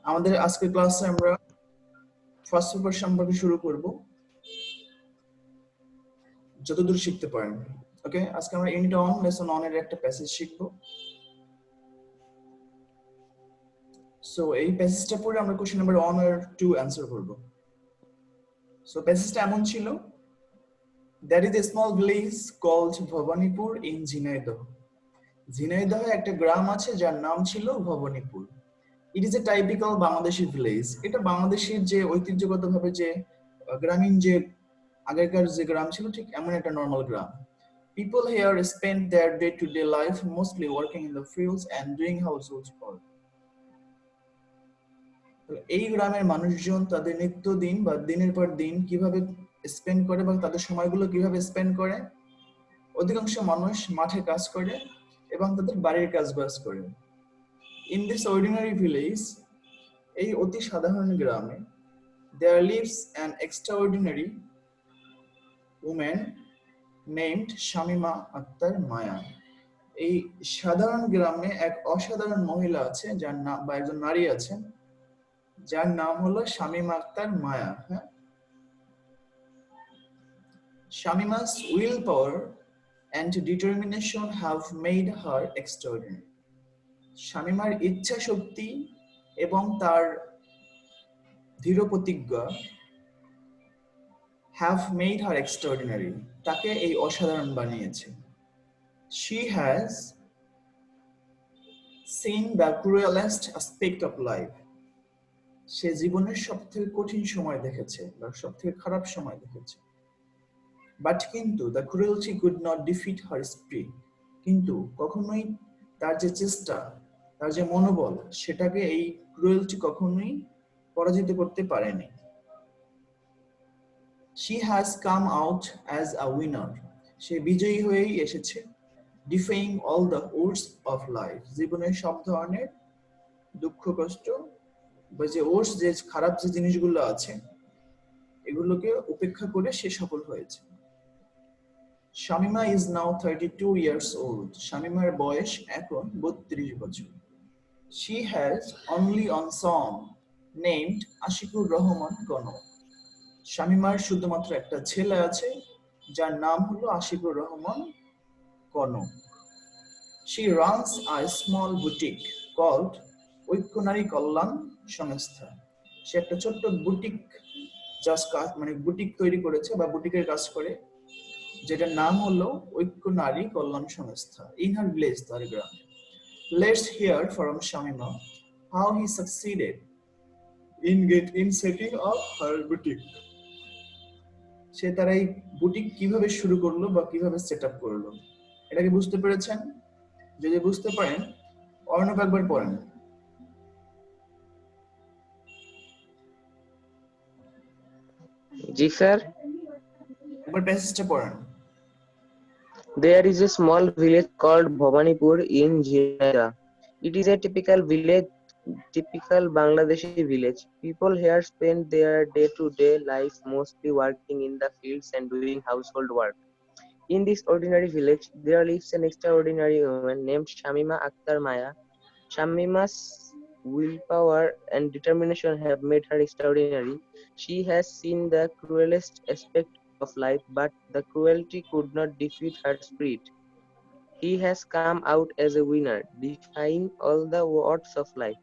আমাদের আজকের ক্লাসে আমরা ফার্স্ট পেপার সম্পর্কে শুরু করব, যতদূর শিখতে পারেন। ওকে, আজকে আমরা ইউনিট অন লেসন অন এর একটা প্যাসেজ শিখব। সো এই প্যাসেজটা পড়ে আমরা কোশ্চেন নাম্বার 1 আর 2 অ্যানসার করব। সো প্যাসেজটা এমন ছিল, that is a small village called Bhabanipur in Jhenaidah. ঝিনাইদহে একটা গ্রাম আছে যার নাম ছিল Bhabanipur. It is a typical Bangladeshi village. এটা বাংলাদেশের যে ঐতিহ্যগতভাবে যে গ্রামীণ যে আগেকার যে গ্রাম ছিল, ঠিক এমন একটা normal gram. People here spend their day-to-day life mostly working in the fields and doing household work. এই গ্রামের মানুষজন তাদের নিত্যদিন বা দিনের পর দিন কিভাবে স্পেন্ড করে বা তাদের সময়গুলো কিভাবে স্পেন্ড করে, অধিকাংশ মানুষ মাঠে কাজ করে এবং তাদের বাড়ির কাজবাজ করে। In this ordinary village, এই অতি সাধারণ গ্রামে, there lives an extraordinary woman named Shamima Akter মায়া। এই সাধারণ গ্রামে এক অসাধারণ মহিলা আছে যার নাম, বা একজন নারী আছেন যার নাম হলো শামিমা আক্তার মায়া। হ্যাঁ, শামিমা's willpower and determination have made her extraordinary. শামিমার ইচ্ছা শক্তি এবং তার দৃঢ় প্রতিজ্ঞা have made her extraordinary, তাকে এই অসাধারণ বানিয়েছে। She has seen the cruelest aspect of life. সে জীবনের সবথেকে কঠিন সময় দেখেছে বা সবথেকে খারাপ সময় দেখেছে। বাট কিন্তু the cruelty could not defeat her spirit. কিন্তু কখনোই তার যে চেষ্টা, তার যে মনোবল, সেটাকে এই ক্রুয়েলটি কখনোই পরাজিত করতে পারেনি। She has come out as a winner. সে বিজয়ী হয়েই এসেছে। Defying all the odds of life. জীবনের সব ধরনের দুঃখ কষ্ট বা যে ওর্স, যে খারাপ যে জিনিসগুলো আছে, এগুলোকে উপেক্ষা করে সে সফল হয়েছে। Shamima is now 32 years old. শামিমার বয়স এখন 32 বছর। She has only one son named Ashikur Rahman Kanak. শামিমার শুধুমাত্র একটা ছেলে আছে যার নাম হলো Ashikur Rahman Kanak. She runs a small boutique called ঐক্য নারী কল্যাণ সংস্থা। সে একটা ছোট্ট বুটিক মানে বুটিক তৈরি করেছে বা বুটিকের কাজ করে, যেটার নাম হলো ঐক্য নারী কল্যাণ সংস্থা। ইন হার ভিলেজ, তার গ্রামে। Let's hear from Shamima how he succeeded in setting up her boutique. সে তার এই বুটিক কিভাবে শুরু করলো বা কিভাবে সেট আপ করলো, এটাকে বুঝতে পেরেছেন? যদি বুঝতে পারেন, অর্ণব একবার পড়েন। জি স্যার। একবার প্যাসেজটা পড়েন। There is a small village called Bhawanipur in Jhinaidah. It is a typical Bangladeshi village. People here spend their day-to-day life mostly working in the fields and doing household work. In this ordinary village, there lives an extraordinary woman named Shamima Akhtar Maya. Shamima's willpower and determination have made her extraordinary. She has seen the cruelest aspect of life, but the cruelty could not defeat her spirit. He has come out as a winner, defying all the odds of life.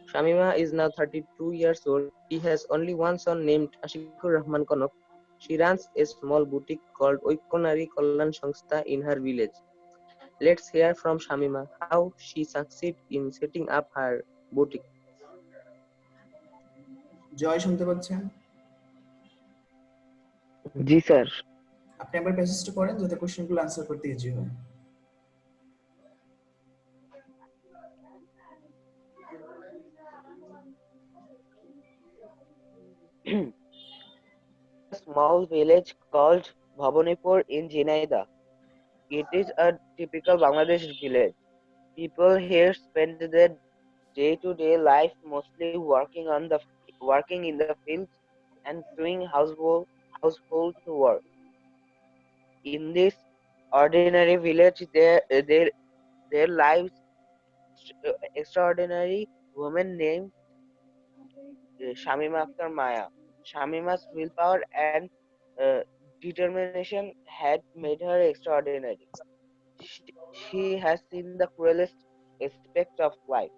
Shamima is now 32 years old. He has only one son named Ashikur Rahman Konok. She runs a small boutique called Oikonari Kollan Sangstha in her village. Let's hear from Shamima how she succeeded in setting up her boutique. জয়, শুনতে পাচ্ছেন? জি sir. আপনি একবার প্যাসেজটা পড়েন যাতে কোশ্চেনগুলো answer করতে easy হয়। A small village called Bhawanipur in Jhinaidah. It is a typical Bangladeshi village. People here spend their day-to-day life mostly working in the fields and doing household work. In this ordinary village, their lives extraordinary. woman named Shamima Akhtar Maya. Shamima's willpower and uh, determination had made her extraordinary. She has seen the cruelest aspects of life,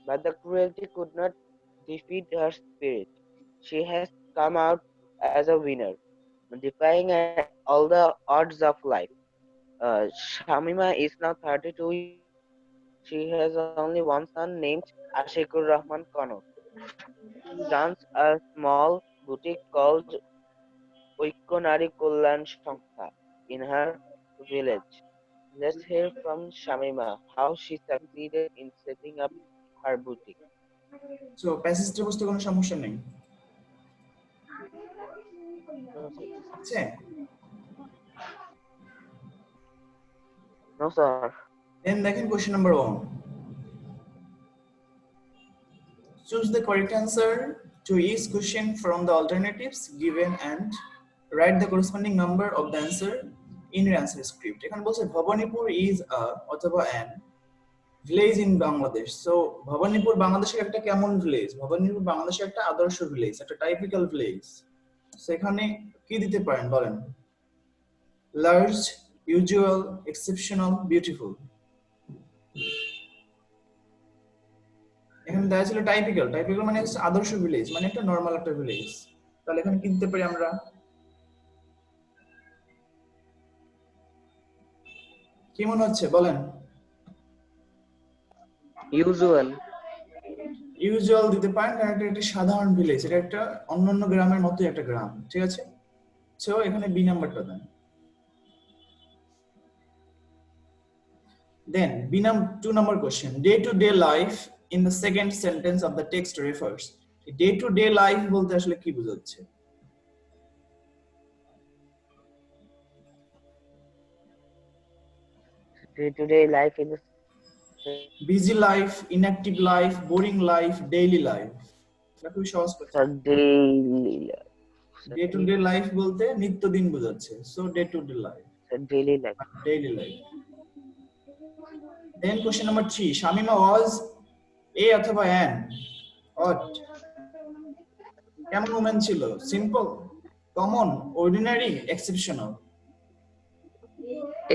but the cruelty could not defeat her spirit. She has come out as a winner, defying all the odds of life. Shamima is now 32 years old. She has only one son named Ashikur Rahman Kanok. He runs a small boutique called Oikonari Kollan Sangstha in her village. Let's hear from Shamima how she succeeded in setting up her boutique. So প্যাসেজটা বুঝতে কোনো সমস্যা নেই, No, sir. আছে? No, sir. দেন দেখেন question number 1, choose the correct answer to each question from the alternatives given and write the corresponding number of the answer in your answer script. এখানে বলছে Bhabanipur is a অথবা an village in Bangladesh. So Bhabanipur বাংলাদেশের একটা কেমন village? Bhabanipur বাংলাদেশের একটা আদর্শ village, একটা টাইপিক্যাল ভিলেজ। সেখানে কি দিতে পারেন বলেন? Large, usual, exceptional, beautiful. এখানে দেওয়া ছিল টাইপিক্যাল। টাইপিক্যাল মানে হচ্ছে আদর্শ ভিলেজ, মানে একটা নরমাল একটা ভিলেজ। তাহলে এখানে কি দিতে পারি আমরা? কি মনে হচ্ছে বলেন? ইউজুয়াল। ইউজুয়াল দিতে পারেন কারণ এটা একটা সাধারণ ভিলেজ, এটা একটা অন্যান্য গ্রামের মতোই একটা গ্রাম, ঠিক আছে? সো এখানে বি নাম্বারটা দেন। Then two number question, day to day life in the second sentence of the text refers. Day to day life বলতে আসলে কি বোঝাচ্ছে? Day-to-day life in the busy life, inactive life, boring life, daily life. এটা খুবই সহজ কথা। sir, daily life. Day to day life বলতে নিত্যদিন বোঝাচ্ছে, so day to day life, Sir, daily life. daily life. Then question number 3, Shamima was a অথবা an what? কেমন woman ছিল? Simple, common, ordinary, exceptional?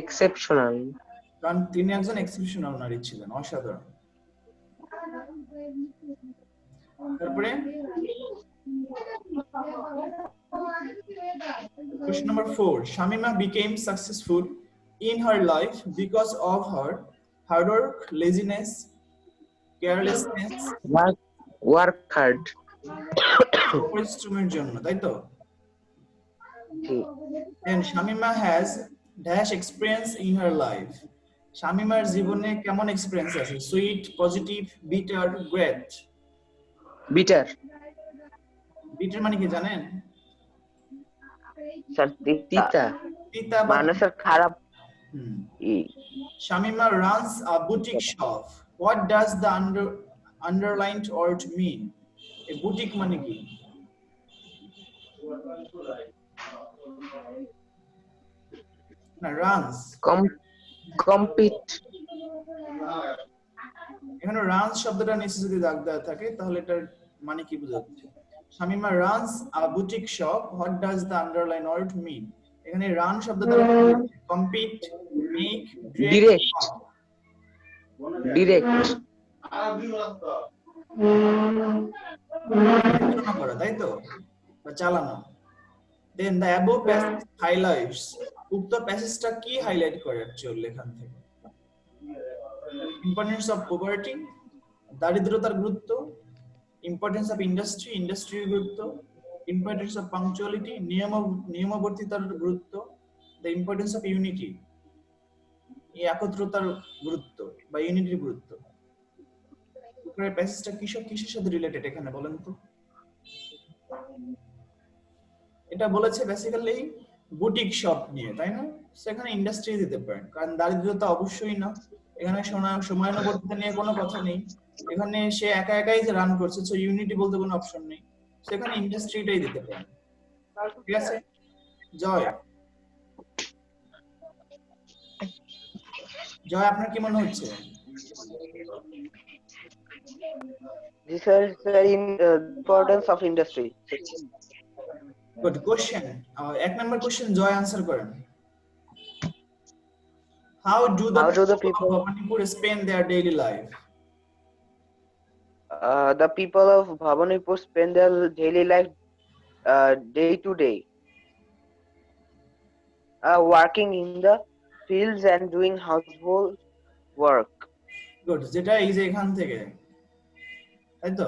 Exceptional. কারণ তিনি একজন exceptional নারী ছিলেন, অসাধারণ। তারপরে question number 4, Shamima became successful in her life because of her hard work, laziness, carelessness, work hard. পরিশ্রমের জন্য, তাই তো? জি। Then Shamima has dash experience in her life. শামিমার জীবনে কেমন এক্সপেরিয়েন্স আছে? Sweet, positive, bitter, great? Bitter. Bitter মানে কি জানেন? স্যার তিতা। তিতা মানে স্যার খারাপ। Shamima runs a boutique shop. What does the underlined word mean? A boutique মানে কি? না, runs. কম্পিট। এখানে রানস শব্দটা নিচে যদি দাগ দেওয়া থাকে তাহলে এটার মানে কি বোঝাচ্ছে? Shamima runs a boutique shop, what does the underline word mean? এখানে রান শব্দ দ্বারা কম্পিট, মেক, ডিরেক্ট। ডিরেক্ট পরিচালনা করা, তাই তো? বা চালানো। দেন দ্য অ্যাবোভ প্যাসেজ হাইলাইটস, উক্ত প্যাসেজটা কি হাইলাইট করে অ্যাকচুয়ালি এখান থেকে? ইম্পর্টেন্স অফ পভার্টি, দারিদ্রতার গুরুত্ব, ইম্পর্টেন্স অফ ইন্ডাস্ট্রি, ইন্ডাস্ট্রির গুরুত্ব, ইম্পর্টেন্স অফ পাংচুয়ালিটি, নিয়মবর্তিতার গুরুত্ব, দ্য ইম্পর্টেন্স অফ ইউনিটি, এই একত্রতার গুরুত্ব বা ইউনিটির গুরুত্ব। উপরের প্যাসেজটা কিসের সাথে রিলেটেড এখানে বলেন তো? এটা বলেছে বেসিক্যালি বুটিক শপ নিয়ে, তাই না? সেখানে ইন্ডাস্ট্রি দিতে পারেন, কারণ দারিদ্রতা অবশ্যই না, এখানে সময়ানুবর্তিতা নিয়ে কোনো কথা নেই, এখানে সে একা একাই যে রান করছে, সো ইউনিটি বলতে কোনো অপশন নেই, সেখানে ইন্ডাস্ট্রিটাই দিতে পারেন। ঠিক আছে জয়? জয় আপনার কি মনে হচ্ছে? This is importance of industry. Good question. এক নম্বর কোশ্চেন জয় আনসার করেন। How do the How do the people of people Bhawanipur spend their daily life? the people of Bhawanipur spend their daily life day to day, working in the fields and doing household work. Good, যেটা এই যে এখান থেকে, তাই তো?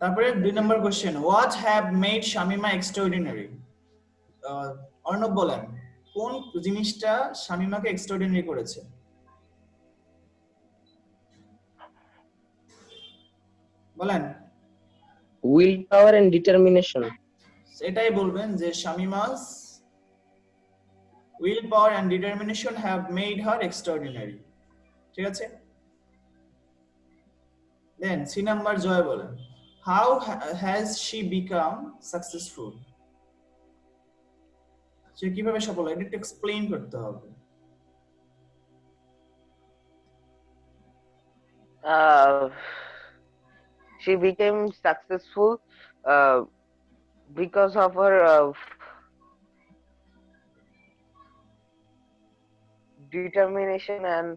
তারপরে 2 number question, what have made Shamima extraordinary? Arnab বলেন, কোন জিনিসটা শামিমাকে এক্সট্রাঅর্ডিনারি করেছে? বলেন। Will power and determination. এটাই বলবেন যে শামিমা's will power and determination have made her extraordinary, ঠিক আছে? দেন সি নাম্বার জয় বলেন, how has she become successful? সে কিভাবে সফল হয়, এটা একটু এক্সপ্লেইন করতে হবে। She became successful because of her determination and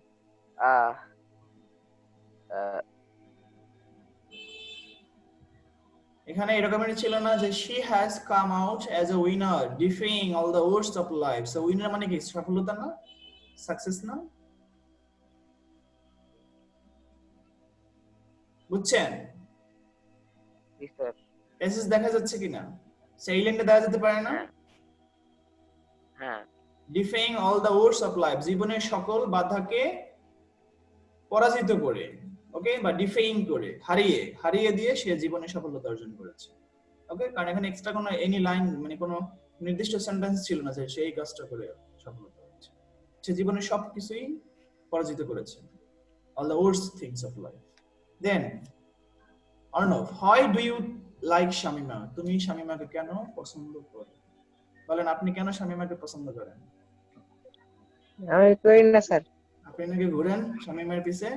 এখানে এরকমের ছিল না যে she has come out as a winner defying all the odds of life, so winner মানে কি সফলতা না, সাকসেস না? বুঝছেন? এসএস দেখা যাচ্ছে কিনা? সেই লাইনটা দেখা যেতে পারে না? হ্যাঁ। defying all the odds of life, জীবনের সকল বাধাকে পরাজিত করে, ওকে, বা ডিফেইং করে, হারিয়ে দিয়ে সে জীবনে সফলতা অর্জন করেছে। ওকে, কারণ এখানে এক্সট্রা কোনো এনি লাইন মানে কোনো নির্দিষ্ট সেন্টেন্স ছিল না যে সে এই কাজটা করে সফলতা হয়েছে। সে জীবনে সবকিছুই পরাজিত করেছে, all the worst things of life. Then Arnav, why do you like Shamima? তুমি শামিমাকে কেন পছন্দ করো? বলেন, আপনি কেন শামিমাকে পছন্দ করেন? আমি করি না স্যার। আপনি নাকি ঘুরেন শামিমার পিছে,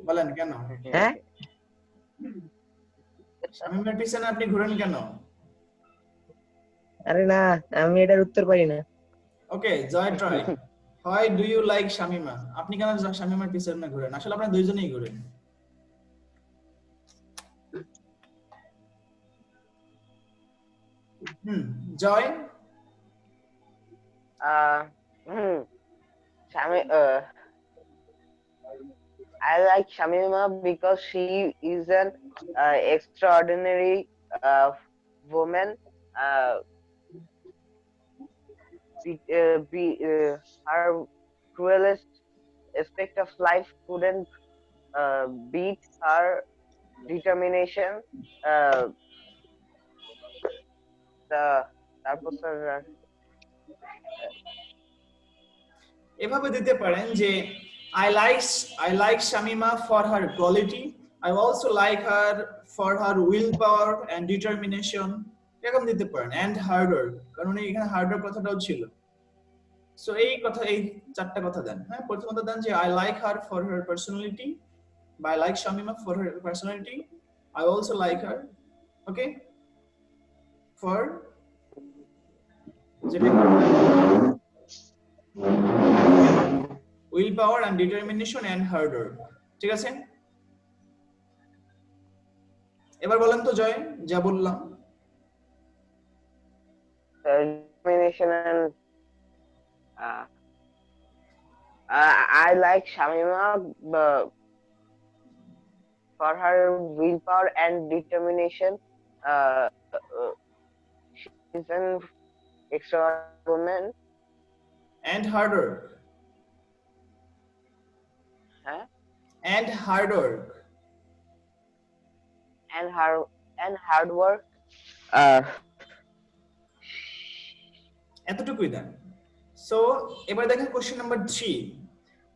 বলেন কেন? হ্যাঁ, শামিমার পিছনে আপনি ঘুরেন কেন? আরে না, আমি এটার উত্তর পারি না। ওকে, জয় try. Why do you like Shamima? আপনি কেন শামিমার পিছনে ঘুরেন? আসলে আপনারা দুইজনেই ঘুরেন। জয়। I like Shamima because she is an extraordinary woman. Her cruelest aspect of life couldn't beat her determination. এভাবে দিতে পারেন যে I like Shamima for her quality. I also like her for her willpower and determination. এরকম দিতে পারেন, and hard work, কারণ এখানে hard work কথাটাও ছিল। সো এই চারটা কথা দেন। হ্যাঁ, প্রথমত দেন যে I like her for her personality, বা I like Shamima for her personality. I also like her, okay, for will power and determination and hard work, ঠিক আছে? এবার বলেন তো জয়, যা বললাম। Determination and I like Shamima for her willpower and determination. She is an extraordinary woman. And hard work. Huh? And hard work. And hard work. এতটুকুই দেন। So এবার দেখেন কোশ্চেন নাম্বার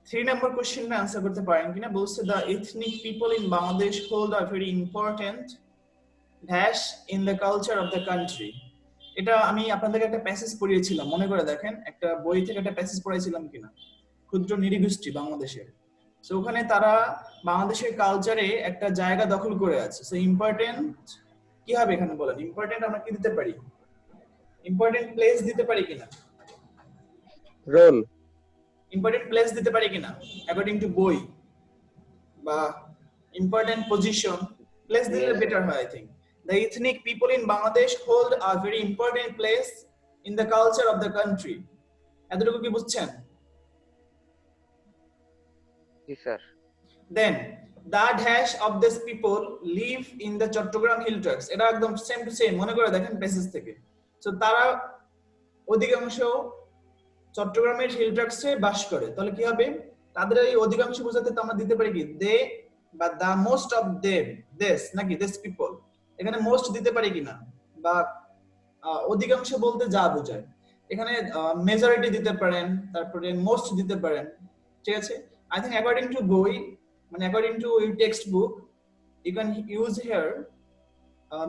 3 নাম্বার কোশ্চেনটা আনসার করতে পারেন কিনা। বলছে the ethnic people in Bangladesh hold a very important dash in the culture of the country. এটা আমি আপনাদেরকে একটা প্যাসেজ পড়িয়েছিলাম, মনে করে দেখেন, একটা বই থেকে একটা প্যাসেজ পড়াইছিলাম কিনা। ক্ষুদ্র নৃগোষ্ঠী বাংলাদেশের সো ওখানে তারা বাংলাদেশের কালচারে একটা জায়গা দখল করে আছে। সো ইম্পর্টেন্ট কি হবে এখানে বলেন? ইম্পর্টেন্ট আমরা কি দিতে পারি? ইম্পর্টেন্ট প্লেস দিতে পারি কিনা? রোল। ইম্পর্টেন্ট প্লেস দিতে পারি কিনা অ্যাকর্ডিং টু বই? বা ইম্পর্টেন্ট পজিশন প্লেস দিলে Yes, বেটার হয় I think. The ethnic people in Bangladesh hold a very important place in the culture of the country. এতটুকু কি বুঝছেন? yes, sir. Then the dash of these people live in the Chattogram hill tracts. এটা একদম same to same, মনে করে দেখেন passage থেকে। So তারা অধিকাংশ চট্টগ্রামের হিল ট্র্যাক্টসে বাস করে। তাহলে কি হবে? তাদের এই অধিকাংশ বোঝাতে তো আমরা দিতে পারি কি দে বা দা মোস্ট অফ দেম, দেশ নাকি দেশ পিপল, এখানে মোস্ট দিতে পারি কিনা? বা অধিকাংশ বলতে যা বোঝায়, এখানে মেজরিটি দিতে পারেন, তারপরে মোস্ট দিতে পারেন, ঠিক আছে? আই থিঙ্ক অ্যাকর্ডিং টু বই, মানে according to your textbook, you can use here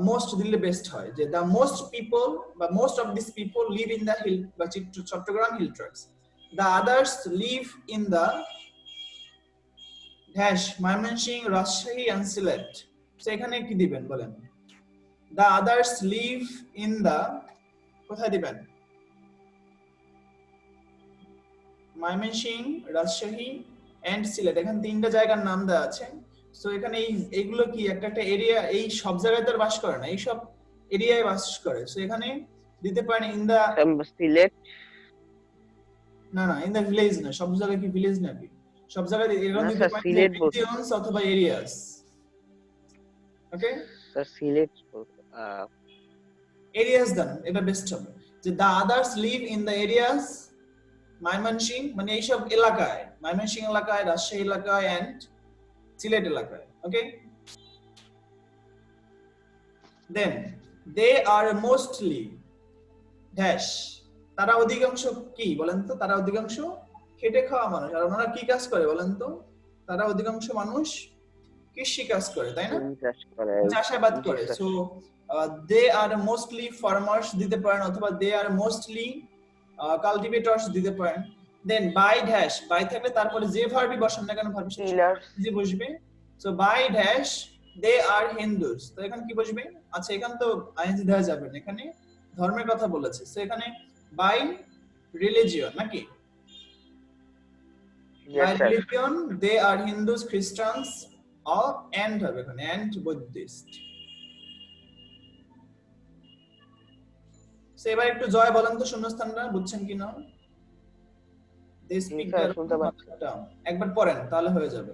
most দিলে বেস্ট হয়, যে দ্য মোস্ট পিপল বা most of this people live in the hill বা Chittagong hill tracts, the others live in the dash Mymensingh, Rajshahi and Sylhet. So এখানে কি দিবেন বলেন? The others live in the, কোথায় দিবেন? ময়মনসিংহ, রাজশাহী এন্ড সিলেট, এখানে তিনটা জায়গার নাম দেওয়া আছে। সো এখানে এইগুলো কি একটা একটা এরিয়া, এই সব জায়গায় তো বাস করে না, এই সব এরিয়ায় বাস করে। সো এখানে দিতে পারেন ইন দা, Select. না না ইন দা ভিলেজ না, সব জায়গায় কি ভিলেজ নাকি? সব জায়গায় এরকম না দিতে স্যার, পারেন সিলেট বলছি। রিজিয়নস অথবা areas. Okay, sir Sylhet areas দেন, এটা বেস্ট হবে। যে the others live in the areas Mymensingh, মানে এইসব এলাকায়, ময়মনসিংহ এলাকায়, রাজশাহী এলাকায় এন্ড সিলেট এলাকায়। ওকে, দেন দে আর মোস্টলি ড্যাশ, তারা অধিকাংশ কি বলেন তো? তারা অধিকাংশ খেটে খাওয়া মানুষ। আর ওনারা কি কাজ করে বলেন তো? তারা অধিকাংশ মানুষ কৃষি কাজ করে, তাই না? চাষ করে। চাষাবাদ জি করে। Sir. So they are mostly farmers দিতে পারেন, অথবা দে আর মোস্টলি কাল্টিভেটরস দিতে পারেন। দেন বাই ড্যাশ, বাই থাকলে তারপরে যে ভার্বই বসান না কেন ভার্ব Tillers. যে বসবে। So by dash they are Hindus, তো এখানে কি বসবে? আচ্ছা এখানে তো আইএনজি দেওয়া যাবে না, এখানে ধর্মের কথা বলেছে। সো এখানে বাই রিলিজিয়ন নাকি? Yes, by sir. Religion they are Hindus, Christians, or and হবে এখানে, এন্ড বুদ্ধিস্ট। সো এবার একটু জয় বলেন তো শূন্যস্থানটা বুঝছেন কিনা? দে স্পিক স্যার, দেয়ার শুনতে পাচ্ছি। একবার পড়েন তাহলে হয়ে যাবে।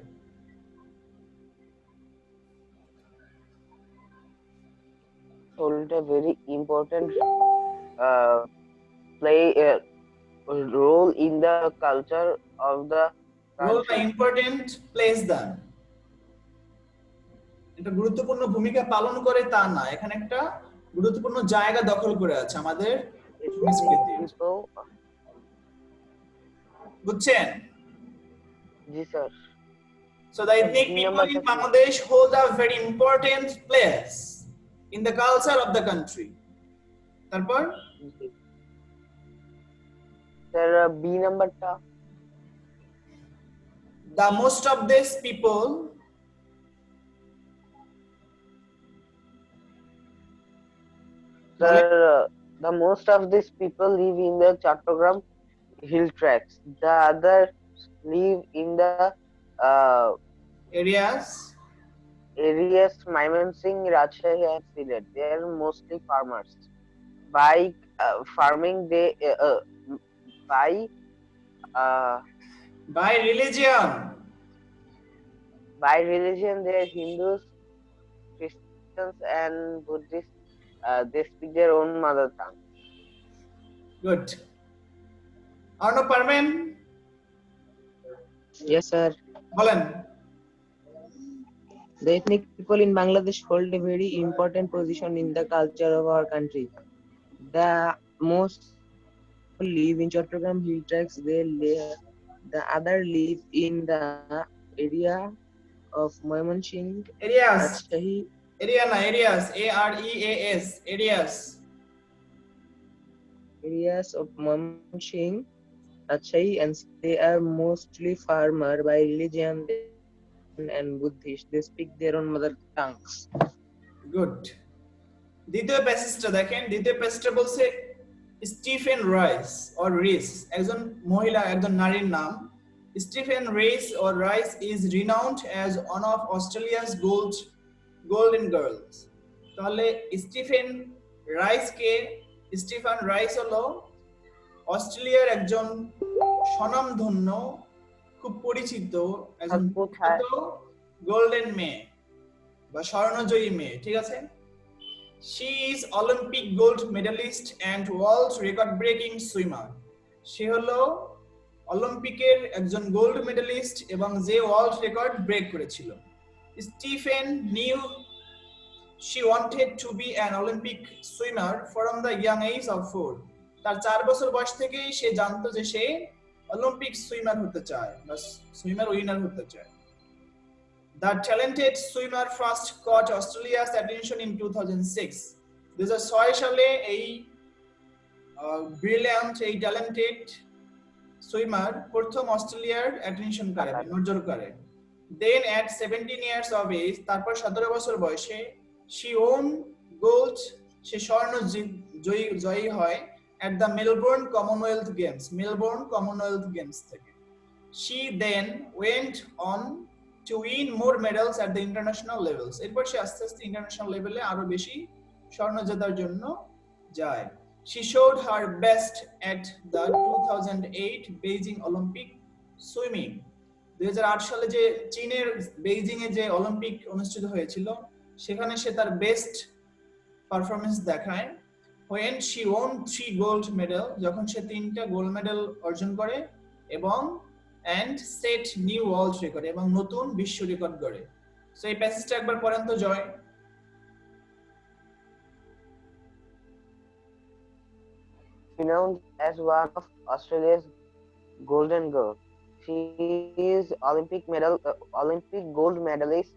Hold a very important play a role in the culture of the role বা country. ইম্পর্টেন্ট প্লেস দেন, এটা গুরুত্বপূর্ণ ভূমিকা পালন করে তা না, এখানে একটা গুরুত্বপূর্ণ জায়গা দখল করে আছে আমাদের সংস্কৃতি, People, বুঝছেন? জি sir. So the ethnic people in Bangladesh hold a very important place in the culture of the country. তারপর স্যার বি নাম্বারটা। the most of these people Sir, the most of these people live in the Chattogram hill tracts. The others live in the areas areas Mymensingh, Rajshahi, and Sylhet. They are mostly farmers. By farming, they by religion by religion they are Hindus, Christians, and Buddhists. They speak their own mother tongue. good. Arno Parmen Yes, sir. বলেন। The ethnic people in Bangladesh hold a very important position in the culture of our country. The most live in Chattogram hill tracts. The other live in the area of Mymensingh, areas Rajshahi, area না areas, areas areas areas of Mymensingh, Rajshahi, and they are mostly farmer by religion. They are Christian and Buddhist. They speak their own mother tongues. Good. দ্বিতীয় প্যাসেজটা দেখেন, দ্বিতীয় প্যাসেজটা বলছে Stephen rice or রিস, একজন মহিলা, একজন নারীর নাম। Stephen Rees or Rice is renowned as one of Australia's golden girls. তাহলে স্টিফেন রাইস কে? স্টিফেন রাইস হলো অস্ট্রেলিয়ার একজন স্বনামধন্য, খুব পরিচিত একজন বিখ্যাত গোল্ডেন মেয়ে বা স্বর্ণজয়ী মেয়ে, ঠিক আছে? She is Olympic gold medalist and world record breaking swimmer. সে হলো অলিম্পিকের একজন গোল্ড মেডালিস্ট এবং যে ওয়ার্ল্ড রেকর্ড ব্রেক করেছিল। Stephen new she wanted to be an Olympic swimmer from the young age of 4. তার 4 বছর বয়স থেকেই সে জানতো যে সে অলিম্পিক সুইমার হতে চায় বা সুইমার উইনার হতে চায়। The talented swimmer first caught Australia's attention in 2006. 2006 সালে এই ব্রিলিয়ান্ট, এই ট্যালেন্টেড সুইমার প্রথম অস্ট্রেলিয়ার অ্যাটেনশন করে, নজর করে। Then at 17 years of age, তারপর 17 বছর বয়সে she won gold, সে স্বর্ণ জয়ী হয় at the Melbourne Commonwealth Games, Melbourne Commonwealth games থেকে। She then went on to win more medals at the international levels. এরপর সে আস্তে আস্তে ইন্টারন্যাশনাল লেভেলে আরো বেশি স্বর্ণ জেতার জন্য যায়। She showed her best at the 2008 Beijing Olympic swimming. 2008 সালে যে চীনের বেইজিং এ যে অলিম্পিক অনুষ্ঠিত হয়েছিল, সেখানে সে তার বেস্ট পারফরম্যান্স দেখায়। When she won 3 gold medal, যখন সে 3টা গোল্ড মেডেল অর্জন করে এবং and set new world record, এবং নতুন বিশ্ব রেকর্ড গড়ে। সো এই প্যাসেজটা একবার পড়েন তো জয়। Renowned as one of Australia's golden girls, she is Olympic gold medalist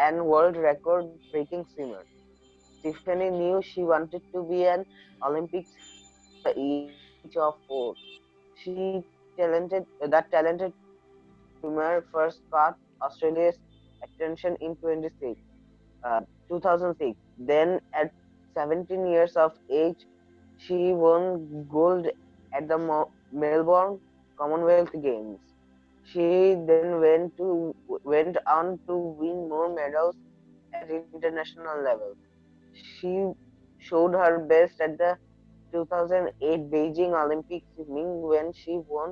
and world record breaking swimmer. Stephanie knew she wanted to be an Olympic swimmer at the age of 4. That talented swimmer first caught Australia's attention in 2006. Then at 17 years of age, she won gold at the Melbourne Commonwealth Games. She then went on to win more medals at international level. She showed her best at the 2008 Beijing Olympic swimming when she won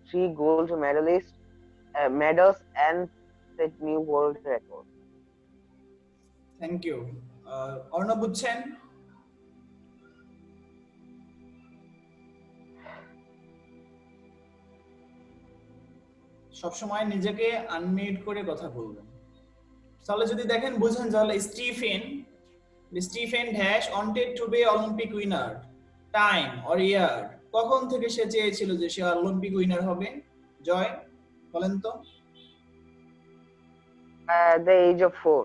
3 gold medals and set new world record. Thank you. Arnab বুঝছেন? সবসময় নিজেকে unmute করে কথা বলবেন। তাহলে যদি দেখেন বুঝেন, তাহলে Stephen dash wanted to be Olympic winner, time or year, কখন থেকে সে চেয়েছিল যে সে অলিম্পিক উইনার হবে? জয় বলেন তো। At the age of 4.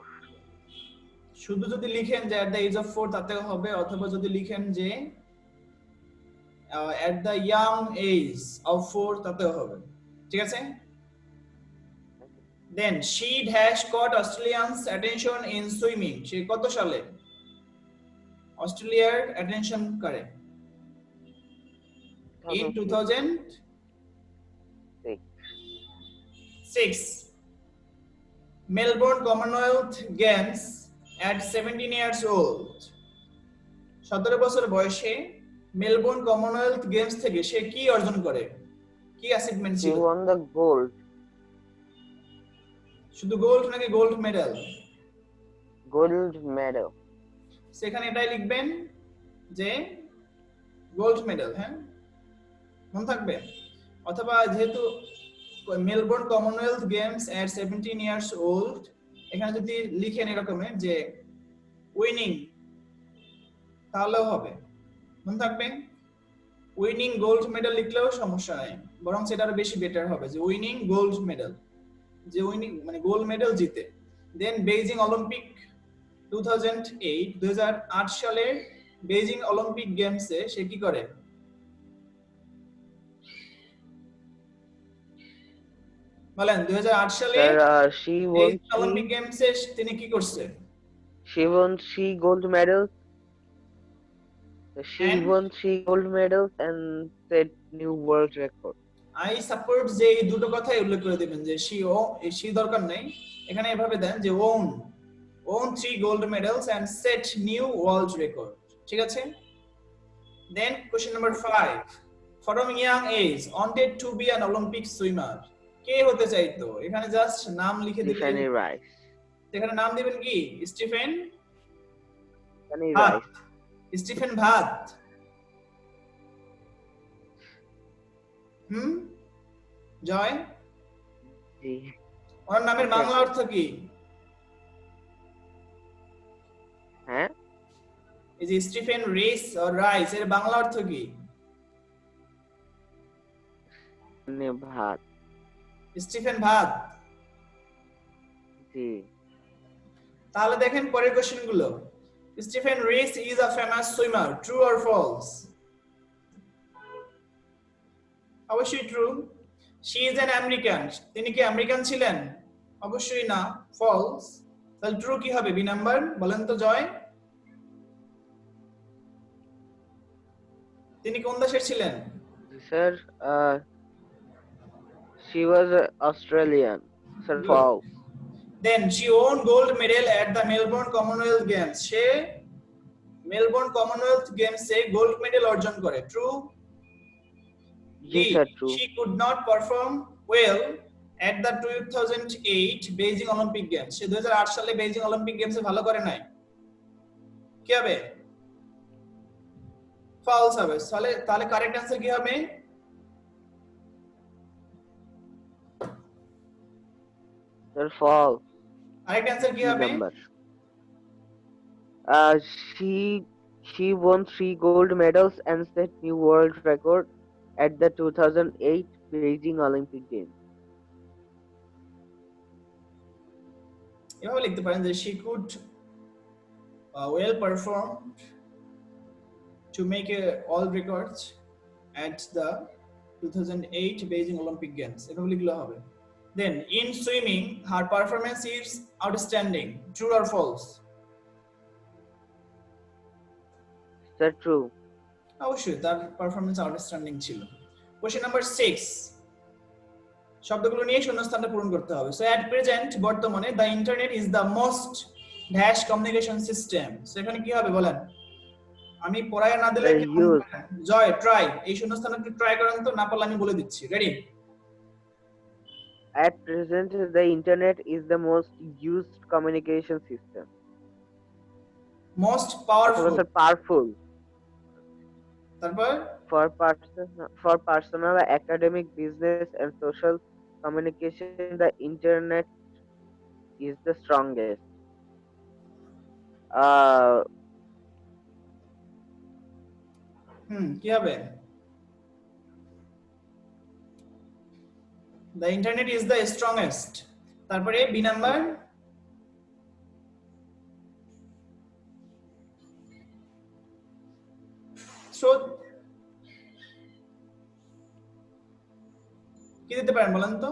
শুধু যদি লিখেন যে at the age of 4 তাতেও হবে, অথবা যদি লিখেন যে at the young age of 4 তাতেও হবে, ঠিক আছে? Then she has caught Australians attention in swimming. সে কত সালে অস্ট্রেলিয়ার অ্যাটেনশন করে? In 2006. Melbourne Commonwealth Games at 17 years old. 17 বছর বয়সে মেলবোর্ন কমনওয়েলথ গেমস থেকে সে কি অর্জন করে? কি অ্যাচিভমেন্ট ছিল? She won the gold. শুধু গোল্ড নাকি গোল্ড মেডেল? Gold medal. সেখানে এটাই লিখবেন যে গোল্ড মেডেল, হ্যাঁ মনে থাকবে। অথবা যেহেতু মেলবোর্ন কমনওয়েলথ গেমস এট 17 ইয়ার্স ওল্ড, এখানে যদি লিখেন এরকমের যে উইনিং, তাহলেও হবে, মনে থাকবে। উইনিং গোল্ড মেডেল লিখলেও সমস্যা নাই, বরং সেটা আরো বেশি বেটার হবে যে উইনিং গোল্ড মেডেল, যে উইনিং মানে গোল্ড মেডেল জিতে। দেন বেইজিং অলিম্পিক 2008 সালে বেইজিং অলিম্পিক গেমসে সে কি করে? বলেন 2008 সালে Sir, she won Beijing Olympic গেমসে তিনি কি করছে? three gold medals. She And won 3 gold medals and set new world record. I support যে এই দুটো কথাই উল্লেখ করে দিবেন যে শি দরকার নেই, এখানে এভাবে দেন যে won 3 gold medals and set new world record. ঠিক আছে? Then question number 5, from young age wanted to be an Olympic swimmer. কে হতে চাইতো? এখানে জাস্ট নাম লিখে দিবেন। Tiffany Rice. এখানে নাম দিবেন কি? স্টিফেন Tiffany ভাত। Rice. স্টিফেন ভাত। জয়, জি। ওনার নামের বাংলা অর্থ কি? হ্যাঁ, এই যে স্টিফেন রেস আর রাইস এর বাংলা অর্থ কি? ভাত। স্টিফেন ভাত। জি। তাহলে দেখেন পরের কোশ্চেন গুলো। Stephen Race is a famous swimmer, true or false? অবশ্যই true. She is an American, তিনি কি আমেরিকান ছিলেন? অবশ্যই না, ফলস। তাহলে ট্রু কি হবে? বি নাম্বার বলেন তো জয়। তিনি কোন দেশের ছিলেন? Sir, she was Australian. Sir, Good. false. Then she won gold medal at the Melbourne Commonwealth Games. Say Melbourne Commonwealth গেমসে গোল্ড মেডেল অর্জন করে, true? Yes, sir, true. She could not perform well at the 2008 Beijing Olympic Games. সে 2008 সালে Beijing Olympic গেমসে ভালো করে নাই, কি হবে? ফলস হবে। তাহলে কারেক্ট অ্যানসার কি হবে? Sir, false. কারেক্ট অ্যানসার কি B হবে? number. She won 3 gold medals and set new world record at the 2008 Beijing Olympic Games. এভাবে লিখতে পারেন যে she could well perform to make all records at the 2008 Beijing Olympic Games. এভাবে লিখলে হবে। Then in swimming her performance is outstanding, true or false? Sir, true. অবশ্যই তার performance outstanding ছিল। কোশ্চেন নাম্বার 6, শব্দগুলো নিয়ে শূন্যস্থানটা পূরণ করতে হবে। সো এট প্রেজেন্ট, বর্তমানে, the internet is the most dash communication system. So এখানে কি হবে বলেন? আমি পড়ায় না দিলে জয় ট্রাই, এই শূন্যস্থানে একটু ট্রাই করেন তো, না পারলে আমি বলে দিচ্ছি। Ready? At present, the internet is the most used communication system. Most powerful. Sir, powerful. তারপর For personal, academic, business, and social communication, the internet is the strongest. কি হবে? The internet is the strongest. তারপরে B number. So কি দিতে পারেন বলেন তো?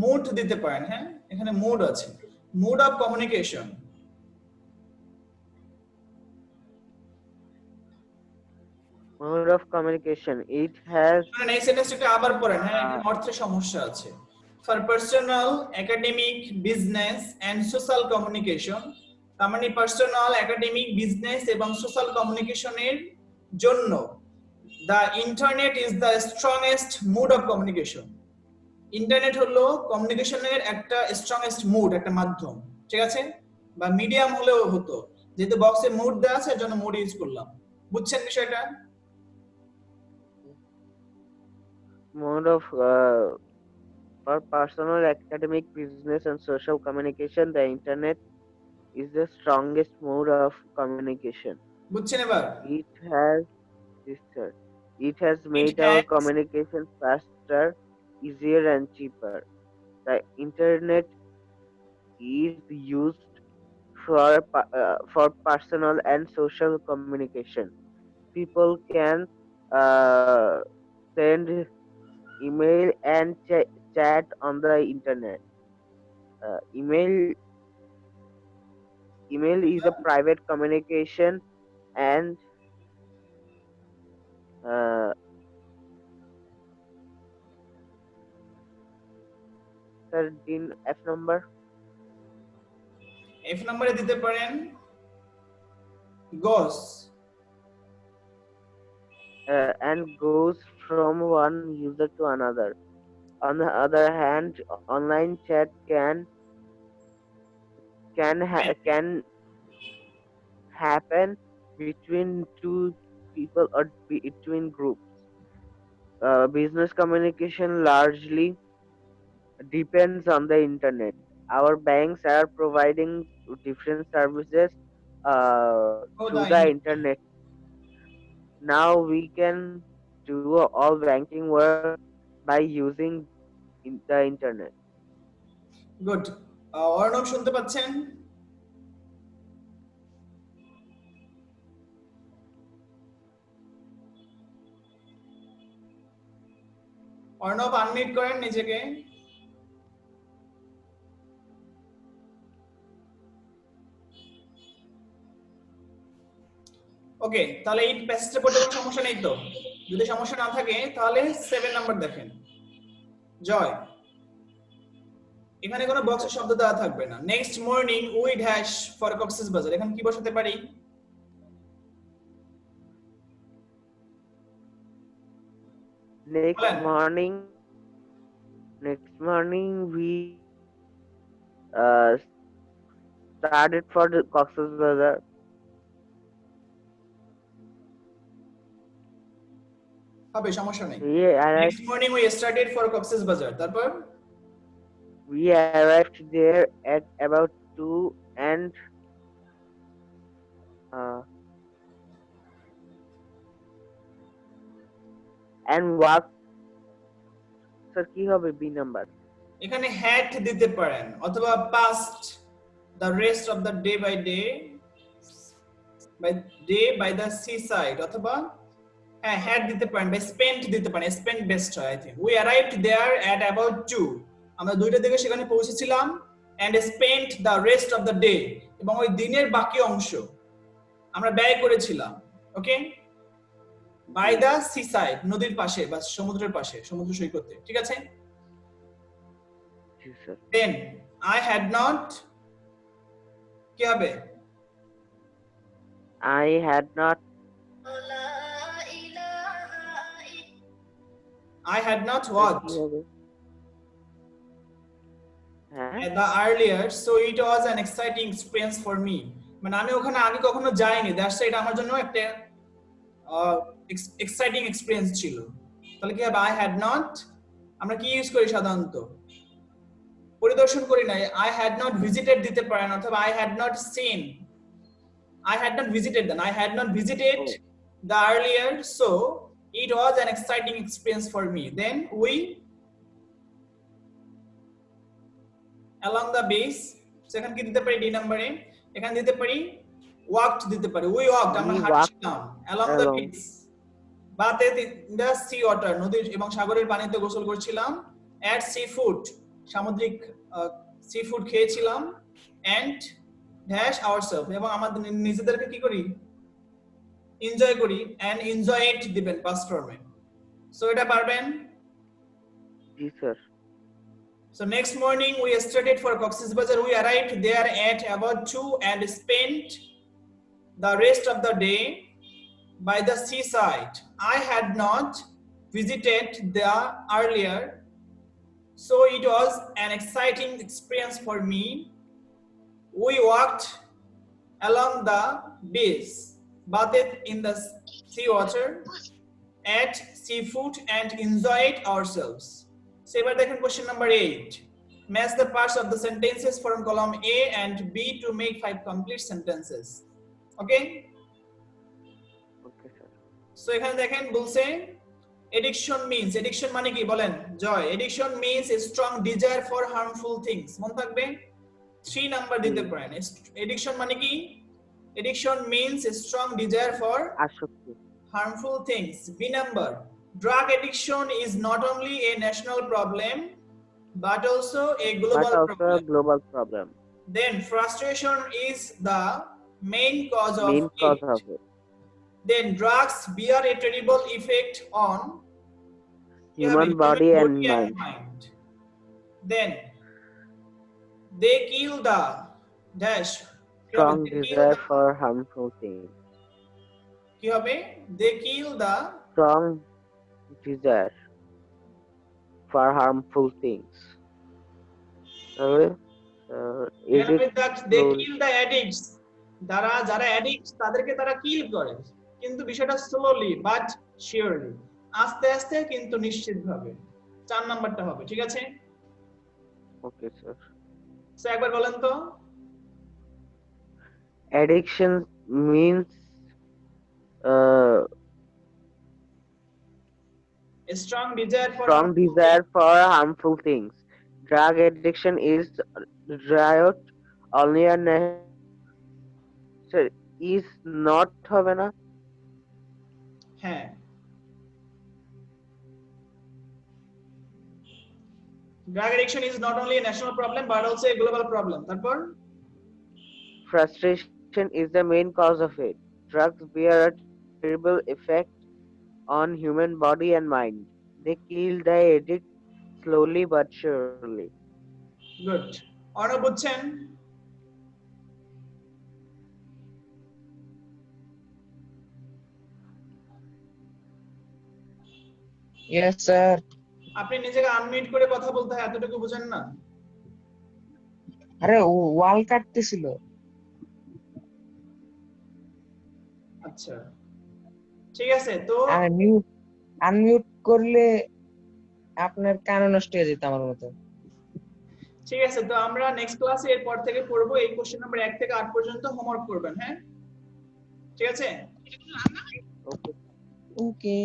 Mood দিতে পারেন। হ্যাঁ, এখানে মুড আছে, mode of communication. Mode of communication. It has. এই সেন্টেন্সটা আবার পড়েন। হ্যাঁ, এখানে অর্থের সমস্যা আছে। For personal, academic, business and social communication, তার মানে পার্সোনাল, একাডেমিক, বিজনেস এবং সোশ্যাল কমিউনিকেশনের জন্য the internet is the strongest mode of communication. Internet হলো কমিউনিকেশনের একটা স্ট্রংগেস্ট মুড, একটা মাধ্যম। ঠিক আছে? বা মিডিয়াম হলেও হতো, যেহেতু বক্সে মুড দেওয়া আছে এর জন্য মুড ইউজ করলাম। বুঝছেন বিষয়টা? Mode of for personal, academic, business, and social communication, the internet is the strongest mode of communication. বুঝছেন এবার? It has this, sir. It has made our communication faster, easier, and cheaper. The internet is used for personal and social communication. People can uh, send email and chat on the internet. Uh, email email is a private communication and 13 F number F নম্বরে দিতে পারেন goes. and goes from one user to another. On the other hand, online chat can happen between two people or between groups. Business communication largely depends on the internet. Our banks are providing different services Oh, through the the internet. Now we can do all banking work by using the internet. Good. Arnab শুনতে পাচ্ছেন? Arnab unmute করেন নিজেকে। ওকে, তাহলে এই প্যাসেজটা পড়তে কোনো সমস্যা নেই তো? যদি সমস্যা না থাকে তাহলে 7 নাম্বার দেখেন। জয়, এখানে কোনো বক্সের শব্দ দেওয়া থাকবে না। Next morning we dash for Cox's বাজার, এখন কি বসাতে পারি? Next morning we started for the Cox's Bazar. হবে, সমস্যা নেই। Next next morning we started for Cox's বাজার, তারপর we arrived there at about 2 and walked. Sir কি হবে বি নাম্বার? এখানে হ্যাড দিতে পারেন অথবা past the rest of the day by the seaside, অথবা হ্যাঁ হ্যাড দিতে পারেন বা স্পেন্ট দিতে পারেন। স্পেন্ট বেস্ট হয় I think. We arrived there at about 2, আমরা 2টার দিকে সেখানে পৌঁছেছিলাম। And spent the rest of the day, এবং ওই দিনের বাকি অংশ আমরা ব্যয় করেছিলাম। ওকে, বাই দ্য সিসাইড, নদীর পাশে বা সমুদ্রের পাশে, সমুদ্র সৈকতে। ঠিক আছে? দেন আই হ্যাড নট, কি হবে? I had not what at the earlier, so it was an exciting experience for me. মানে আমি ওখানে আগে কখনো যাইনি, দ্যাটস এটা আমার জন্য একটা এক্সাইটিং এক্সপেরিয়েন্স ছিল। তাহলে কি হবে? আই হ্যাড নট, আমরা কি ইউজ করি সাধারণত? পরিদর্শন করি না। আই হ্যাড নট ভিজিটেড দিতে পারেন, অথবা I had not seen, I had not visited them. I had not visited the earlier, so it was an exciting experience for me. Then we along the beach, সেখানে কি দিতে পারি? D নম্বরে এখানে দিতে পারি walked দিতে পারি। we walked, আমরা হাঁটছিলাম along the beach, বাথে the sea water, নদীর এবং সাগরের পানিতে গোসল করছিলাম। at seafood, সামুদ্রিক seafood খেয়েছিলাম। and dash ourselves, এবং আমাদের নিজেদেরকে কি করি? এনজয় করি। and enjoy it দিবেন past form-এ। সো এটা পারবেন? জি sir. So next morning we started for Cox's Bazar. We arrived there at about 2 and spent the rest of the day by the seaside. I had not visited there earlier, so it was an exciting experience for me. We walked along the beach, bathed in the sea water, ate seafood and enjoyed ourselves. So এবার দেখেন question number 8. Match the parts of the sentences from column A and B to make 5 complete sentences. Okay? Okay sir. So এখানে দেখেন বলছে addiction means, addiction মানে কি বলেন জয়? Addiction means a strong desire for harmful things. মনে থাকবে? 3 number দিতে পারেন। এডিকশন মানে কি? Addiction means strong desire for আসক্তি। harmful things. B number, drug addiction is not only a national problem but also a But global also a problem. global problem. Then frustration is the main cause of Main cause it. of it. Then drugs bear a terrible effect on Human body and mind. Then they kill the dash. Strong They kill desire the, for harmful things. কি হবে? They kill the Strong desire for harmful things. they kill the addicts. যারা addict তাদেরকে তারা কিল করে, কিন্তু বিষয়টা slowly but surely, আস্তে আস্তে কিন্তু নিশ্চিতভাবে। 4 নাম্বারটা হবে, ঠিক আছে? Okay, sir. স্যার একবার বলেন তো। Addiction means A strong desire for strong desire for harmful things. Drug addiction is riot only a is not হবে না? হ্যাঁ, drug addiction is not only a national problem but also a global problem. তারপর Frustration is the main cause of it. Drugs bear a terrible effect on human body and mind. They kill the addict slowly but surely. Good. Arnab বুঝছেন? Yes, sir. আপনি নিজেকে unmute করে কথা বলতে হয়, এতটুকু বুঝেন না? আরে ওয়াল কাটতেছিল। আচ্ছা, ঠিক আছে। তো আনমিউট করলে আপনার কান নষ্ট হয়ে যেত আমার মতো। ঠিক আছে, তো আমরা নেক্সট ক্লাসে এরপর থেকে পড়বো এই কোশ্চেন নাম্বার 1 থেকে 8 পর্যন্ত হোমওয়ার্ক করবেন, হ্যাঁ? ঠিক আছে? ওকে।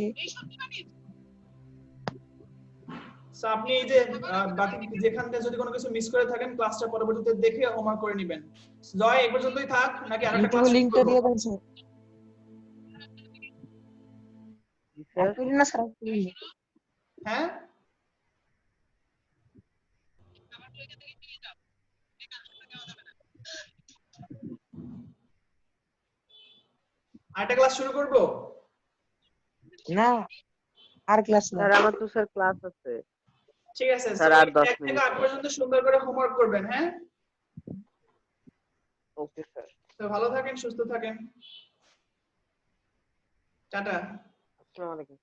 সো আপনি এই যে বাকি যেখান থেকে যদি কোনো কিছু মিস করে থাকেন ক্লাসটা পরবর্তীতে দেখে হোমওয়ার্ক করে নেবেন। জয় এই পর্যন্তই থাক নাকি আরেকটা ক্লাস ইউটিউবে লিংকটা দিয়ে দেন স্যার। হ্যাঁ, আরেকটা ক্লাস শুরু করব? না, আর ক্লাস না। স্যার আমার তো স্যার ক্লাস আছে। ঠিক আছে, স্যার আর 10 1 থেকে মিনিট 8 পর্যন্ত সুন্দর করে হোমওয়ার্ক করবেন, হ্যাঁ? Okay sir. তো ভালো থাকেন, সুস্থ থাকেন। টাটা। আসসালামু আলাইকুম।